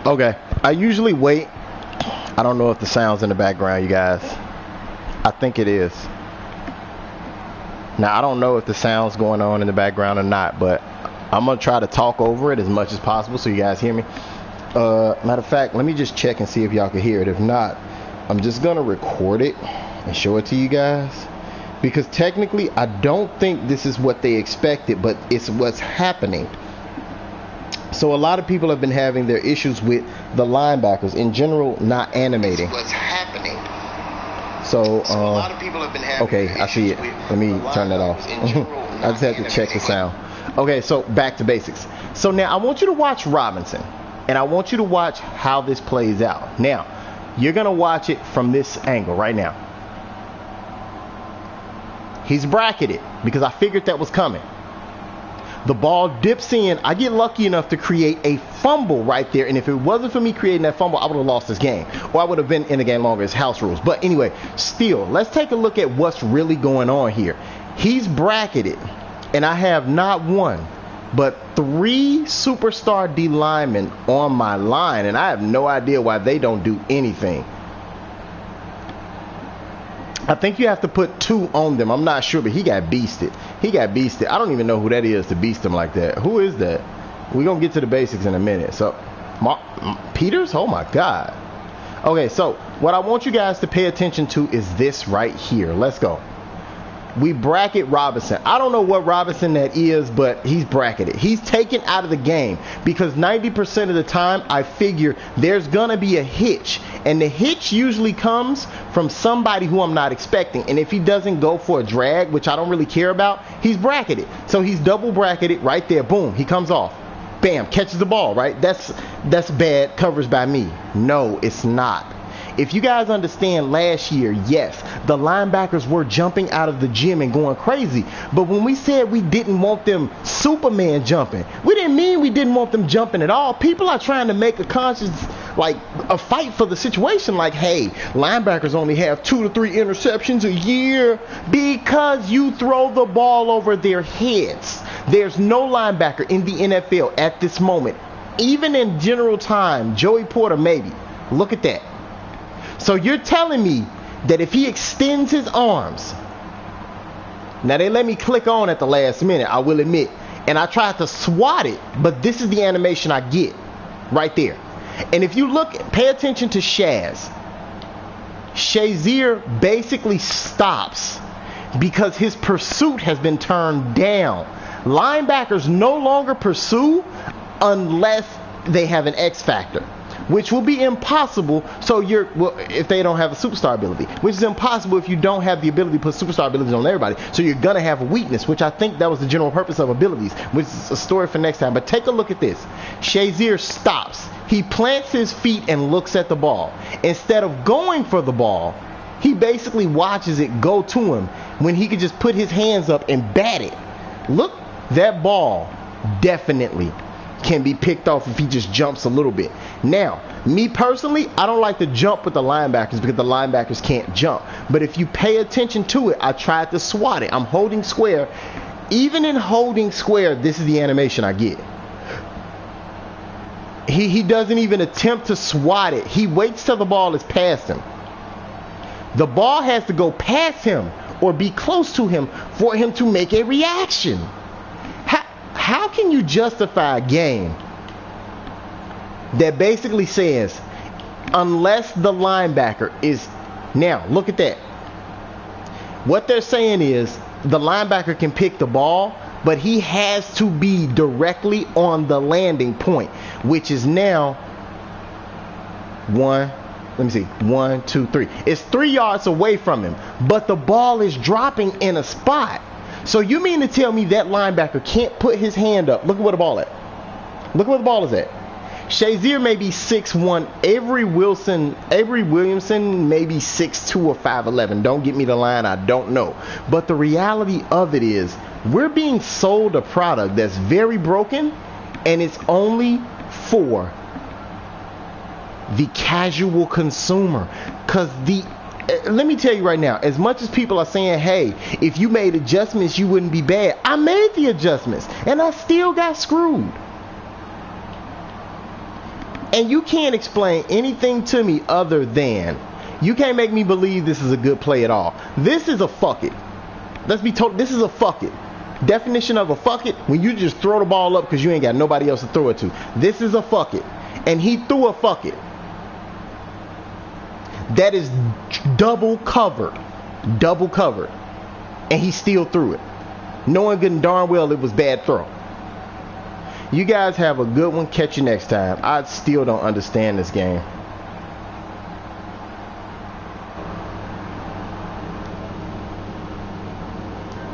Okay, I usually wait. I don't know if the sound's in the background, you guys. I think it is. Now, I don't know if the sound's going on in the background or not, but I'm going to try to talk over it as much as possible so you guys hear me. Matter of fact, let me just check and see if y'all can hear it. If not, I'm just going to record it and show it to you guys. Because technically, I don't think this is what they expected, but it's what's happening. So a lot of people have been having their issues with the linebackers in general not animating. It's what's happening. So a lot of people have been having okay, I see it. Let me turn that off. I just had to check the sound. Okay, so back to basics. So now I want you to watch Robinson, and I want you to watch how this plays out. Now, you're going to watch it from this angle right now. He's bracketed because I figured that was coming. The ball dips in. I get lucky enough to create a fumble right there. And if it wasn't for me creating that fumble, I would have lost this game. Or I would have been in the game longer. It's house rules. But anyway, still, let's take a look at what's really going on here. He's bracketed. And I have not one, but 3 superstar D linemen on my line. And I have no idea why they don't do anything. I think you have to put 2 on them. I'm not sure, but he got beasted. He got beasted. I don't even know who that is to beast him like that. Who is that? We're going to get to the basics in a minute. So, Peters? Oh, my God. Okay, so what I want you guys to pay attention to is this right here. Let's go. We bracket Robinson. I don't know what Robinson that is, but he's bracketed. He's taken out of the game because 90% of the time I figure there's going to be a hitch. And the hitch usually comes from somebody who I'm not expecting. And if he doesn't go for a drag, which I don't really care about, he's bracketed. So he's double bracketed right there. Boom, he comes off. Bam, catches the ball, right? That's bad coverage by me. No, it's not. If you guys understand last year, yes, the linebackers were jumping out of the gym and going crazy. But when we said we didn't want them Superman jumping, we didn't mean we didn't want them jumping at all. People are trying to make a conscious, like, a fight for the situation. Like, hey, linebackers only have 2 to 3 interceptions a year because you throw the ball over their heads. There's no linebacker in the NFL at this moment, even in general time. Joey Porter, maybe. Look at that. So you're telling me that if he extends his arms, now they let me click on at the last minute, I will admit, and I tried to swat it, but this is the animation I get right there. And if you look, pay attention to Shaz. Shazier basically stops because his pursuit has been turned down. Linebackers no longer pursue unless they have an X factor, which will be impossible. So if they don't have a superstar ability, which is impossible if you don't have the ability to put superstar abilities on everybody. So you're gonna have a weakness, which I think that was the general purpose of abilities, which is a story for next time. But take a look at this. Shazier stops. He plants his feet and looks at the ball. Instead of going for the ball, he basically watches it go to him when he could just put his hands up and bat it. Look, that ball definitely can be picked off if he just jumps a little bit. Now, me personally, I don't like to jump with the linebackers because the linebackers can't jump. But if you pay attention to it, I tried to swat it. I'm holding square. Even in holding square, this is the animation I get. He doesn't even attempt to swat it. He waits till the ball is past him. The ball has to go past him or be close to him for him to make a reaction. How can you justify a game that basically says unless the linebacker is... Now, look at that. What they're saying is the linebacker can pick the ball, but he has to be directly on the landing point, which is now 1, 2, 3. It's 3 yards away from him, but the ball is dropping in a spot. So you mean to tell me that linebacker can't put his hand up? Look at where the ball at. Look where the ball is at. Shazier may be 6'1". Avery Williamson may be 6'2" or 5'11". Don't get me the line, I don't know. But the reality of it is we're being sold a product that's very broken, and it's only for the casual consumer. Because let me tell you right now, as much as people are saying, hey, if you made adjustments, you wouldn't be bad. I made the adjustments, and I still got screwed. And you can't explain anything to me other than, you can't make me believe this is a good play at all. This is a fuck it. Let's be told, this is a fuck it. Definition of a fuck it, when you just throw the ball up because you ain't got nobody else to throw it to. This is a fuck it. And he threw a fuck it. That is double covered. Double covered. And he still threw it, knowing good and darn well it was bad throw. You guys have a good one. Catch you next time. I still don't understand this game.